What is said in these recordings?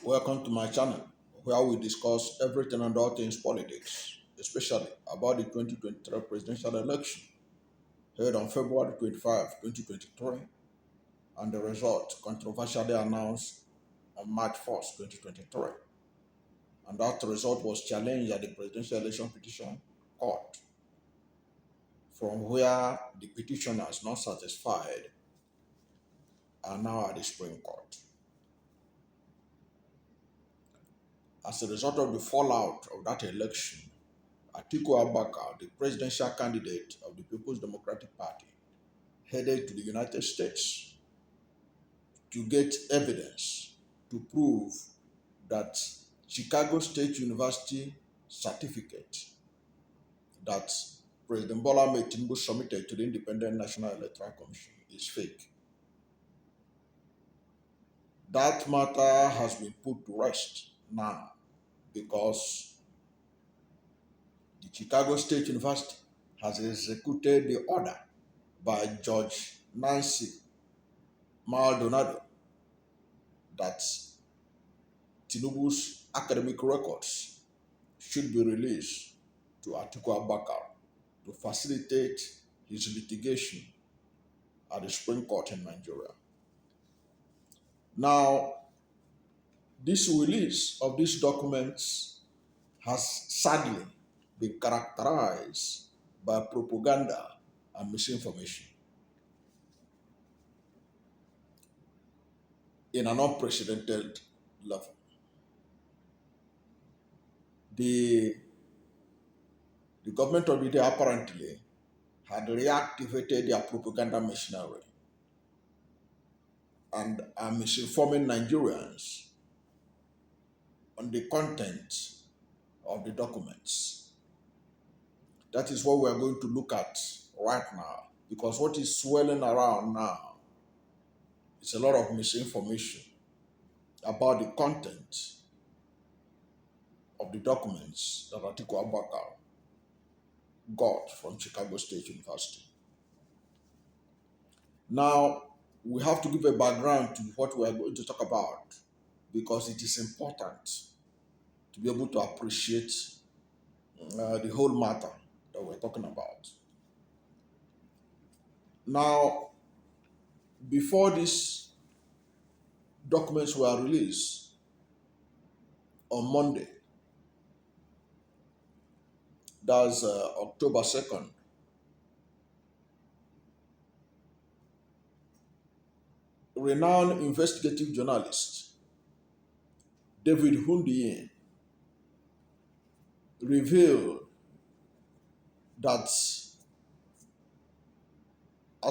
Welcome to my channel where we discuss everything and all things politics, especially about the 2023 presidential election held on February 25, 2023, and the result controversially announced on March 1st, 2023. And that result was challenged at the Presidential Election Petition Court, from where the petitioners not satisfied are now at the Supreme Court. As a result of the fallout of that election, Atiku Abubakar, the presidential candidate of the People's Democratic Party, headed to the United States to get evidence to prove that Chicago State University certificate that President Bola Ahmed Tinubu submitted to the Independent National Electoral Commission is fake. That matter has been put to rest now because the Chicago State University has executed the order by Judge Nancy Maldonado that Tinubu's academic records should be released to Atiku Abubakar to facilitate his litigation at the Supreme Court in Nigeria. Now, this release of these documents has sadly been characterized by propaganda and misinformation in an unprecedented level. The government of the day apparently had reactivated their propaganda machinery and are misinforming Nigerians on the content of the documents. That is what we are going to look at right now, because what is swirling around now is a lot of misinformation about the content of the documents that Atiku Abubakar got from Chicago State University. Now, we have to give a background to what we are going to talk about because it is important to be able to appreciate the whole matter that we're talking about. Now, before these documents were released on Monday, that's October 2nd, renowned investigative journalist David Hundiyin revealed that as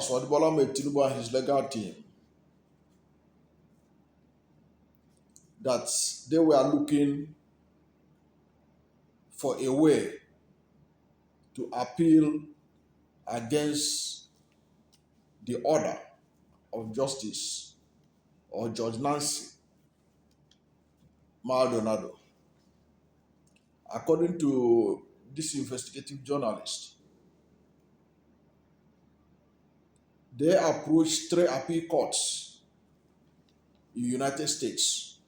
Bola Ahmed Tinubu and his legal team, that they were looking for a way to appeal against the order of Justice or Judge Nancy Maldonado. According to this investigative journalist, they approached 3 appeal courts in the United States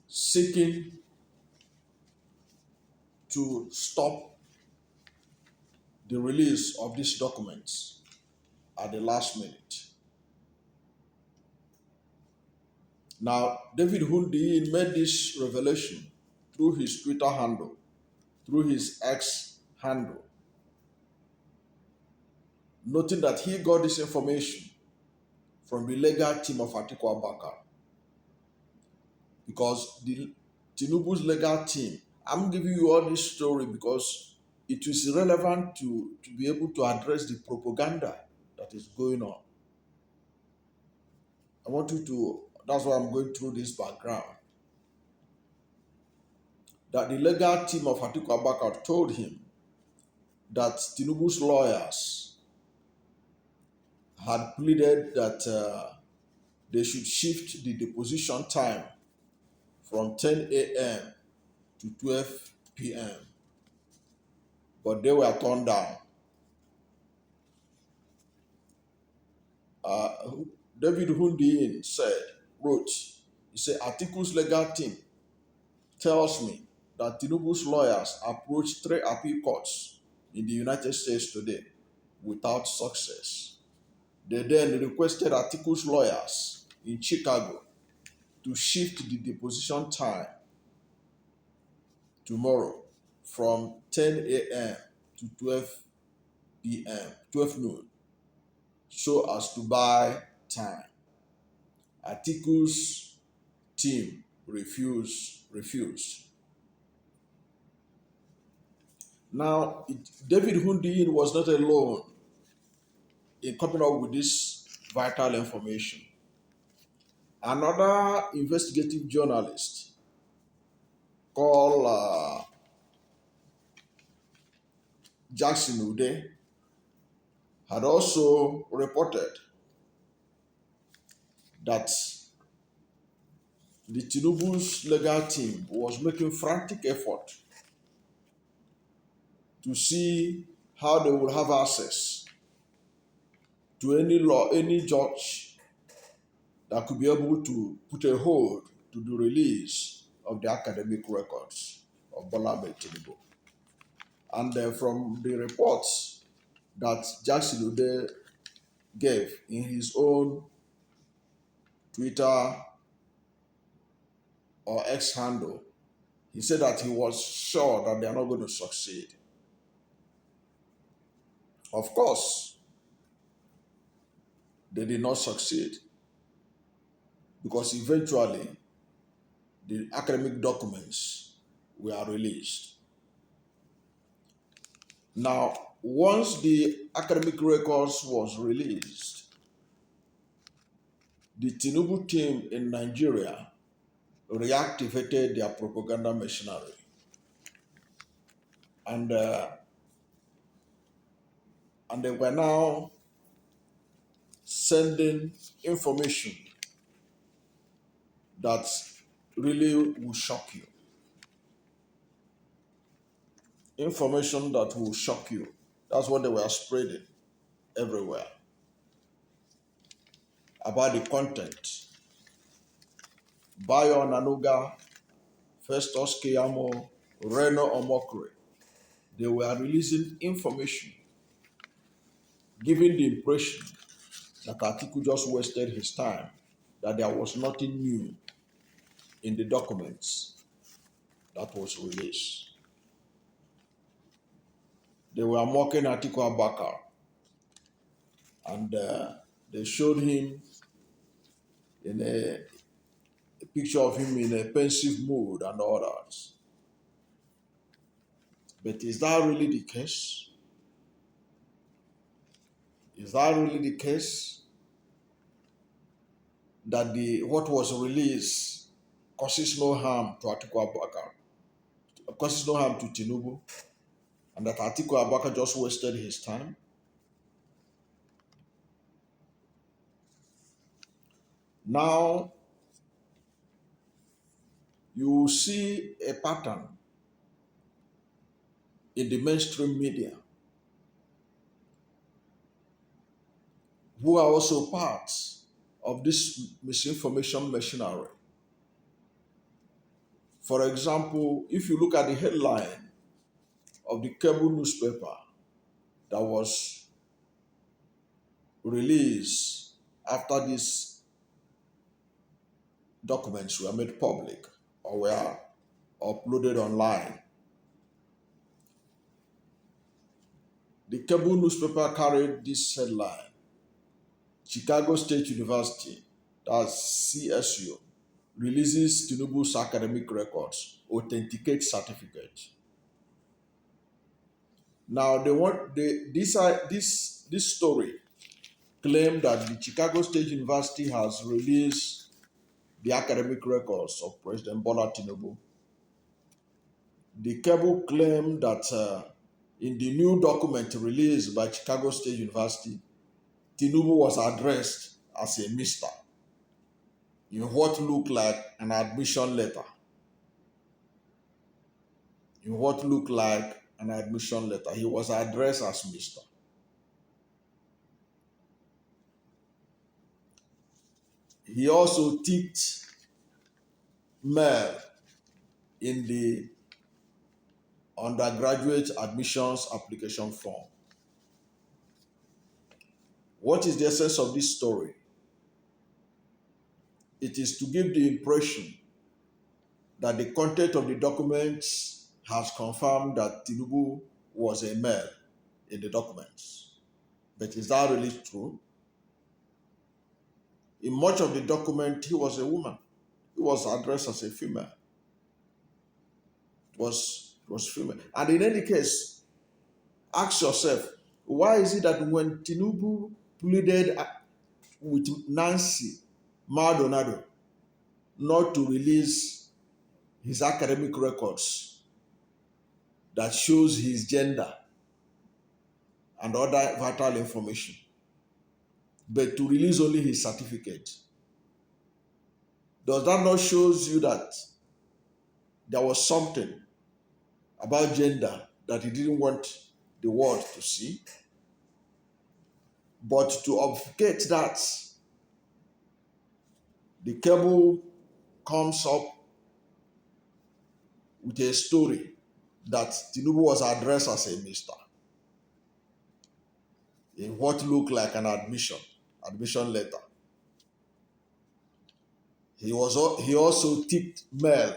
seeking to stop the release of these documents at the last minute. Now, David Hundiyin made this revelation through his Twitter handle, through his X handle, noting that he got this information from the legal team of Atiku Abubakar. Because the Tinubu's legal team, I'm giving you all this story because it is relevant to be able to address the propaganda that is going on. I want you to, that's why I'm going through this background. That the legal team of Atiku Abubakar told him that Tinubu's lawyers had pleaded that they should shift the deposition time from 10 a.m. to 12 p.m. But they were turned down. David Hundiyin said wrote, he said, Atiku's legal team tells me that Tinubu's lawyers approached three appeal courts in the United States today without success. They then requested Atiku's lawyers in Chicago to shift the deposition time tomorrow from 10 a.m. to 12 p.m., 12 noon, so as to buy time. Atiku's team refused. Now, David Hundiyin was not alone in coming up with this vital information. Another investigative journalist called Jackson Ude had also reported that the Tinubu's legal team was making frantic effort to see how they would have access to any judge that could be able to put a hold to the release of the academic records of Bola Ahmed Tinubu. And from the reports that Jackson Ude gave in his own Twitter or X handle, he said that he was sure that they are not going to succeed. Of course, they did not succeed because eventually the academic documents were released. Now, once the academic records was released, the Tinubu team in Nigeria reactivated their propaganda machinery, and they were now sending information that really will shock you. Information that will shock you. That's what they were spreading everywhere about the content. Bayo Nanuga, Festus Keyamo, Reno Omokre, they were releasing information, giving the impression that Atiku just wasted his time, that there was nothing new in the documents that was released. They were mocking Atiku Abubakar, and they showed him in a picture of him in a pensive mood and all that. But is that really the case? Is that really the case that what was released causes no harm to Atiku Abubakar, causes no harm to Tinubu, and that Atiku Abubakar just wasted his time? Now, you see a pattern in the mainstream media who are also part of this misinformation machinery. For example, if you look at the headline of the cable newspaper that was released after these documents were made public or were uploaded online, the cable newspaper carried this headline: Chicago State University, that's CSU, releases Tinubu's academic records, authenticate certificate. Now this story claimed that the Chicago State University has released the academic records of President Bola Tinubu. The cable claimed that in the new document released by Chicago State University, Tinubu was addressed as a Mr. in what looked like an admission letter. In what looked like an admission letter, he was addressed as Mr. He also ticked male in the undergraduate admissions application form. What is the essence of this story? It is to give the impression that the content of the documents has confirmed that Tinubu was a male in the documents. But is that really true? In much of the document, he was a woman. He was addressed as a female. It was female. And in any case, ask yourself, why is it that when Tinubu pleaded with Nancy Maldonado not to release his academic records that shows his gender and other vital information, but to release only his certificate? Does that not shows you that there was something about gender that he didn't want the world to see? But to obfuscate that, the cable comes up with a story that Tinubu was addressed as a mister in what looked like an admission letter. He also ticked male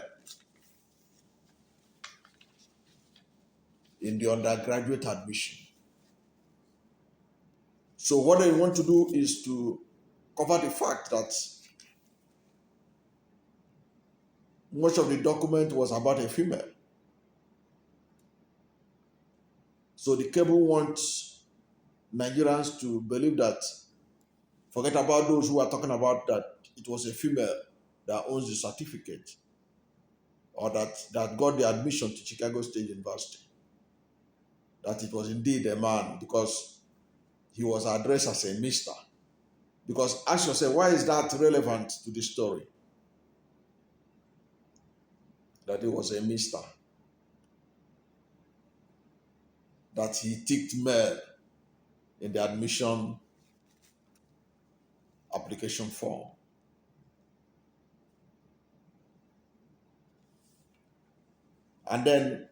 in the undergraduate admission. So what they want to do is to cover the fact that much of the document was about a female. So the cable wants Nigerians to believe that, forget about those who are talking about that it was a female that owns the certificate or that got the admission to Chicago State University, that it was indeed a man because he was addressed as a mister. Because ask yourself, why is that relevant to the story? That he was a mister, that he ticked male in the admission application form. And then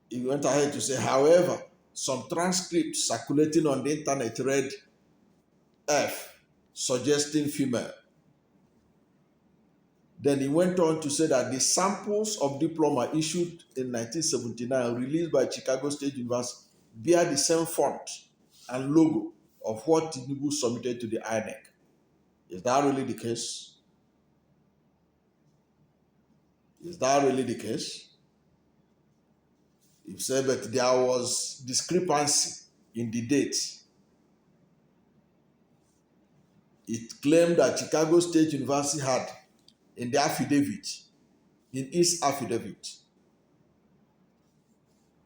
he went ahead to say, however, some transcripts circulating on the internet read F, suggesting female. Then he went on to say that the samples of diploma issued in 1979 released by Chicago State University bear the same font and logo of what Tinubu submitted to the INEC. Is that really the case? Is that really the case? He said that there was discrepancy in the dates. It claimed that Chicago State University had in its affidavit,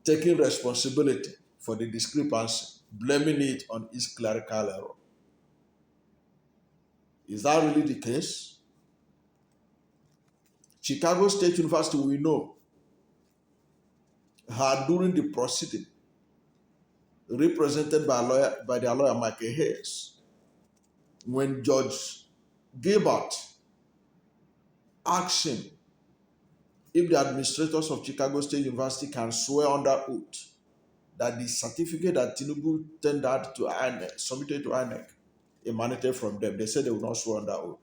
taking responsibility for the discrepancy, blaming it on its clerical error. Is that really the case? Chicago State University, we know, had during the proceeding, represented by their lawyer Michael Hayes, when Judge Gilbert asked him if the administrators of Chicago State University can swear under oath that the certificate that Tinubu tendered to INEC, submitted to INEC, emanated from them. They said they would not swear under oath.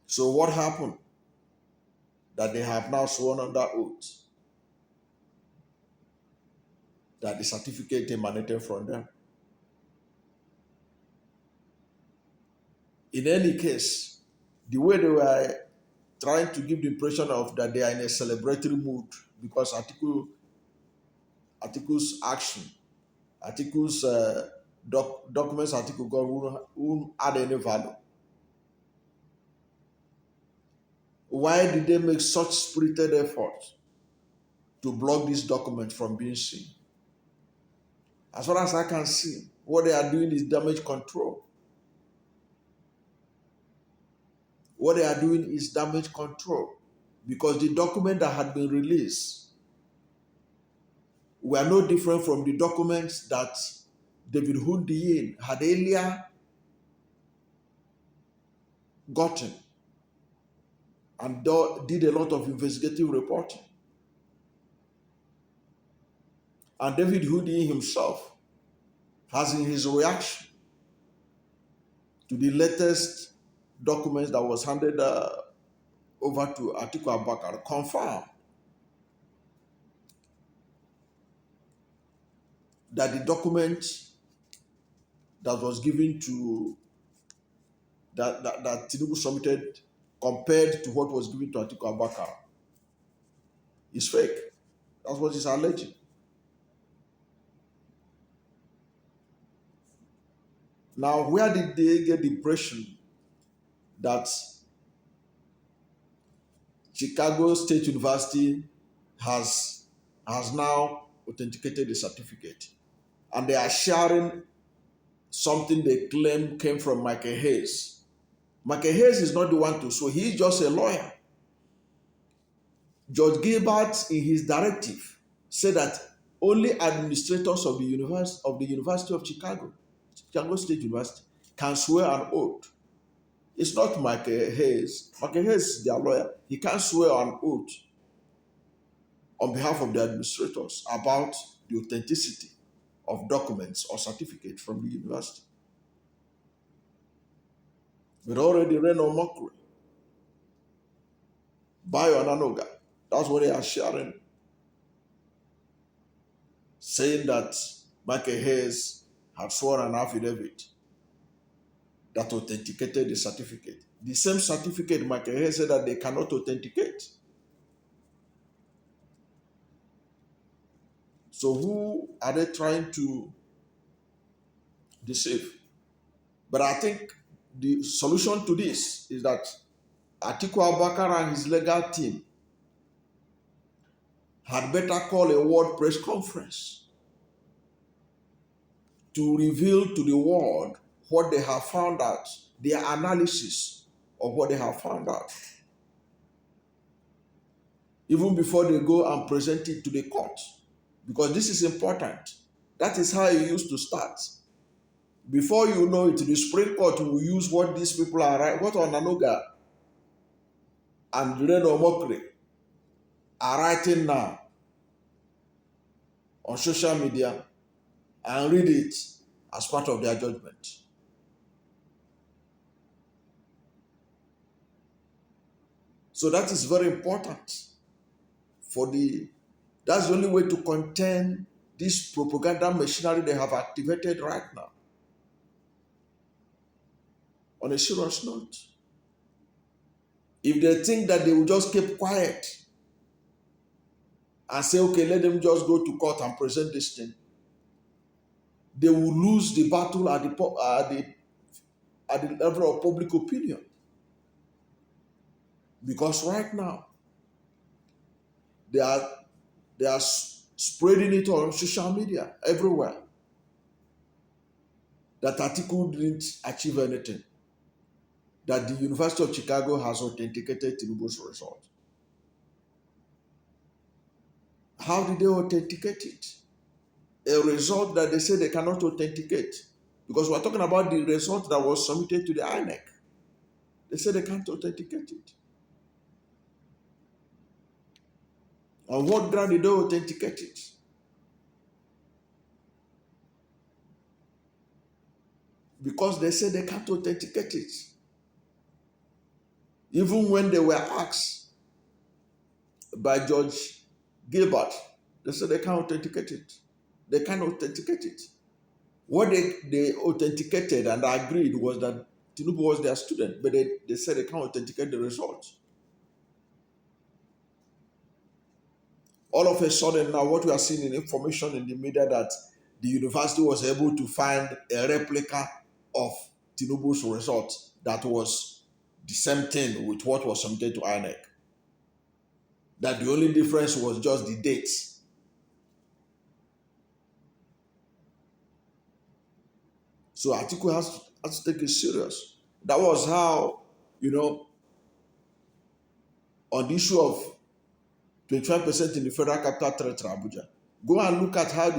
So what happened? That they have now sworn under oath that the certificate emanated from them. In any case, the way they were trying to give the impression of that they are in a celebratory mood because Atiku's action, Atiku's documents Atiku got won't add any value. Why did they make such spirited effort to block this document from being seen? As far as I can see, what they are doing is damage control. What they are doing is damage control because the document that had been released were no different from the documents that David Hundiyin had earlier gotten and did a lot of investigative reporting. And David Houdini himself has, in his reaction to the latest documents that was handed over to Atiku Abubakar, confirmed that the document that was given to that Tinubu submitted compared to what was given to Atiku Abubakar is fake. That's what he's alleging. Now, where did they get the impression that Chicago State University has now authenticated the certificate, and they are sharing something they claim came from Michael Hayes? Michael Hayes is not the one to sue. He's just a lawyer. Judge Gilbert, in his directive, said that only administrators of the University of Chicago, Chicago State University, can swear an oath. It's not Michael Hayes. Michael Hayes is their lawyer. He can't swear an oath on behalf of the administrators about the authenticity of documents or certificates from the university. But already ran on mockery. Bayo and Anoga. That's what they are sharing, saying that Michael Hayes had sworn an affidavit that authenticated the certificate. The same certificate Michael Hayes said that they cannot authenticate. So who are they trying to deceive? But I think the solution to this is that Atiku Abubakar and his legal team had better call a world press conference to reveal to the world what they have found out, their analysis of what they have found out, even before they go and present it to the court, because this is important. That is how it used to start. Before you know it, the Supreme Court will use what these people are writing, what Onanoga and Reno Mokri are writing now on social media, and read it as part of their judgment. So that is very important that's the only way to contain this propaganda machinery they have activated right now. On a serious note, if they think that they will just keep quiet and say, okay, let them just go to court and present this thing, they will lose the battle at the level of public opinion. Because right now, they are spreading it on social media everywhere that Atiku didn't achieve anything, that the University of Chicago has authenticated Tinubu's result. How did they authenticate it? A result that they say they cannot authenticate, because we're talking about the result that was submitted to the INEC. They say they can't authenticate it. On what ground did they authenticate it? Because they say they can't authenticate it. Even when they were asked by Judge Gilbert, they said they can't authenticate it. They can't authenticate it. What they authenticated and agreed was that Tinubu was their student, but they said they can't authenticate the results. All of a sudden now, what we are seeing in information in the media that the university was able to find a replica of Tinubu's result that was the same thing with what was submitted to INEC. That the only difference was just the dates. So Atiku has to take it serious. That was how, on the issue of 25% in the Federal Capital Territory, Abuja, go and look at how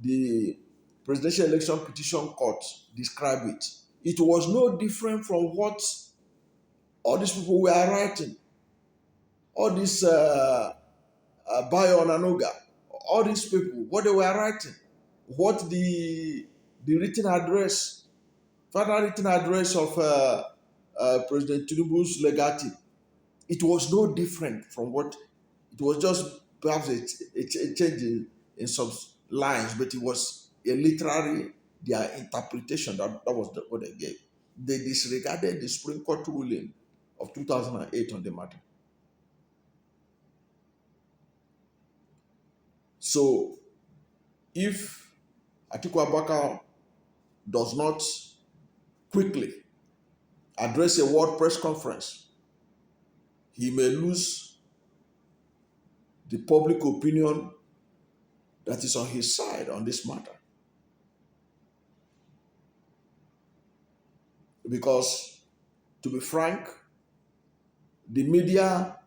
the Presidential Election Petition Court described it. It was no different from what All these people were writing, all these Bayo Nanoga, all these people, what they were writing, what the written address, final written address of President Tinubu's legati, it was no different from what it was. Just perhaps a change in some lines, but it was a literary their interpretation that was what they gave. They disregarded the Supreme Court ruling of 2008 on the matter. So if Atiku Abubakar does not quickly address a world press conference, he may lose the public opinion that is on his side on this matter. Because, to be frank, the media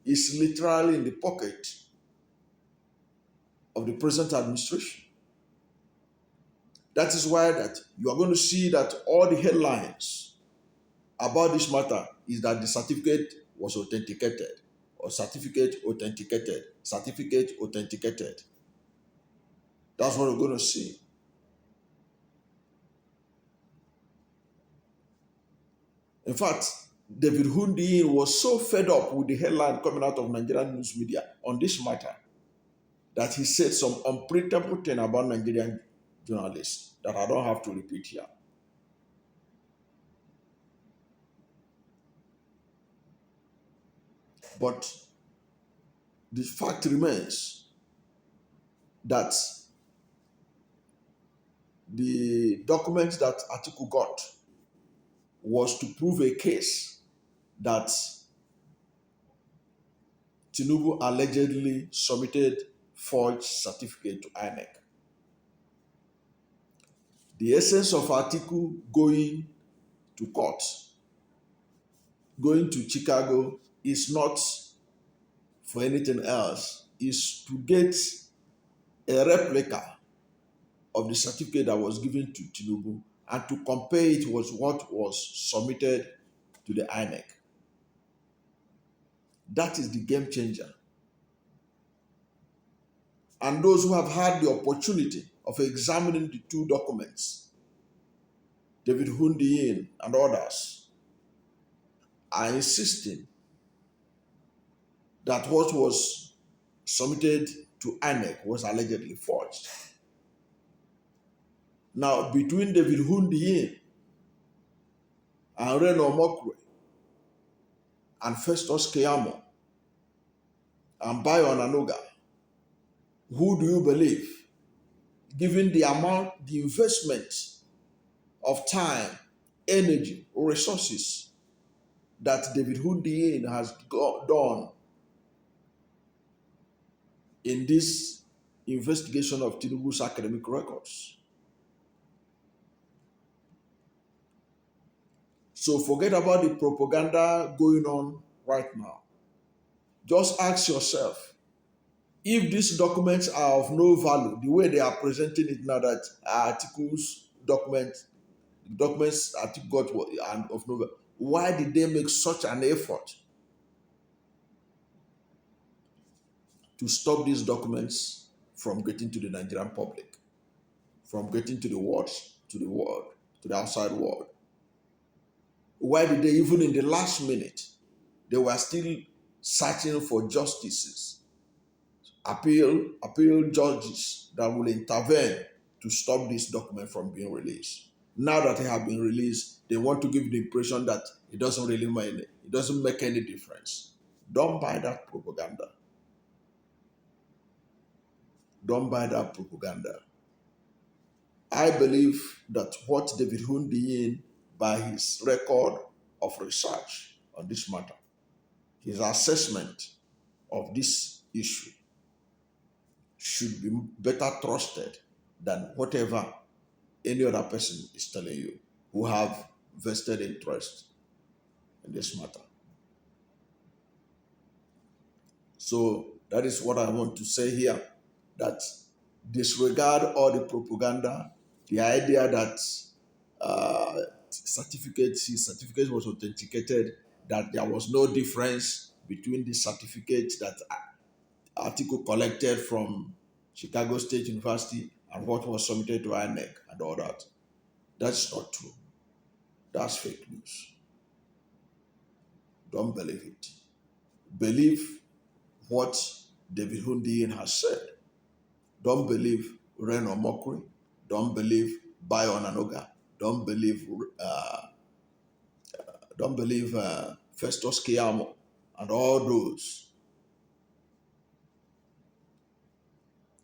is literally in the pocket of the present administration. That is why that you are going to see that all the headlines about this matter is that the certificate was authenticated, or certificate authenticated, certificate authenticated. That's what we're going to see. In fact, David Hundiyin was so fed up with the headline coming out of Nigerian news media on this matter that he said some unprintable thing about Nigerian journalists that I don't have to repeat here. But the fact remains that the document that Atiku got was to prove a case that Tinubu allegedly submitted forged certificate to INEC. The essence of Atiku going to court, going to Chicago, is not for anything else, is to get a replica of the certificate that was given to Tinubu and to compare it with what was submitted to the INEC. That is the game changer. And those who have had the opportunity of examining the two documents, David Hundiyin and others, are insisting that what was submitted to INEC was allegedly forged. Now, between David Hundiyin and Reno Mokwe and Festus Keyamo and Bayo Nanoga, who do you believe, given the amount, the investment of time, energy, resources that David Hundiyin has done in this investigation of Tinubu's academic records? So forget about the propaganda going on right now. Just ask yourself, if these documents are of no value, the way they are presenting it now, that Atiku's documents Atiku got and of no value, why did they make such an effort to stop these documents from getting to the Nigerian public, from getting to the world, to the outside world? Why did they, even in the last minute, they were still searching for justices, appeal judges that will intervene to stop this document from being released? Now that they have been released, they want to give the impression that it doesn't really mean it doesn't make any difference. Don't buy that propaganda. Don't buy that propaganda. I believe that what David Hundiyin, by his record of research on this matter, his assessment of this issue, should be better trusted than whatever any other person is telling you who have vested interest in this matter. So that is what I want to say here, that disregard all the propaganda, the idea that his certificate was authenticated, that there was no difference between the certificate that Atiku collected from Chicago State University and what was submitted to INEC and all that. That's not true. That's fake news. Don't believe it. Believe what David Hundiyin has said. Don't believe Reno Mokri. Don't believe Bayo Nanoga. Don't believe Festus Keyamo and all those.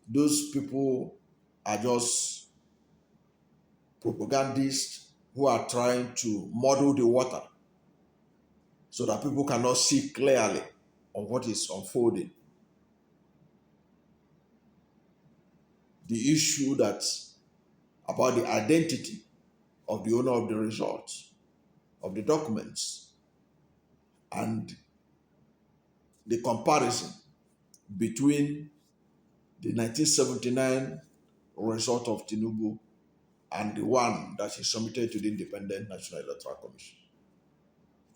Those people are just propagandists who are trying to muddle the water so that people cannot see clearly on what is unfolding. The issue that's about the identity of the owner of the results, of the documents, and the comparison between the 1979 result of Tinubu and the one that he submitted to the Independent National Electoral Commission.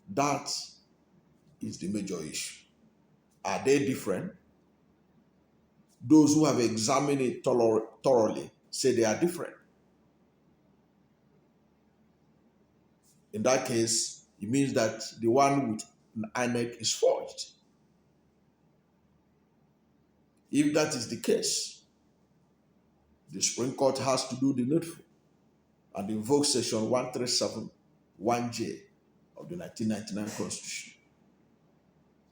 That is the major issue. Are they different? Those who have examined it thoroughly say they are different. In that case, it means that the one with an INEC is forged. If that is the case, the Supreme Court has to do the needful and invoke Section 137 1J of the 1999 Constitution,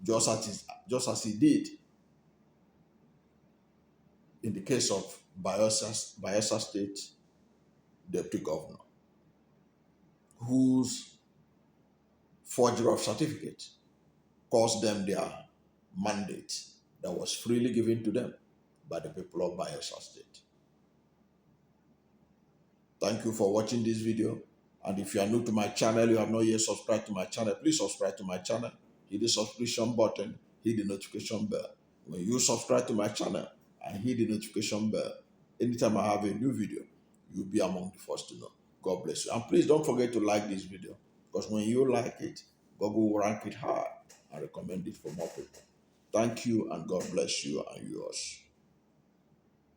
just as he did in the case of Bayelsa State Deputy Governor, whose forgery of certificate cost them their mandate that was freely given to them by the people of Bayelsa State. Thank you for watching this video. And if you are new to my channel, you have not yet subscribed to my channel, please subscribe to my channel. Hit the subscription button, hit the notification bell. When you subscribe to my channel and hit the notification bell, anytime I have a new video, you'll be among the first to know. God bless you. And please don't forget to like this video, because when you like it, Google will rank it high and recommend it for more people. Thank you, and God bless you and yours.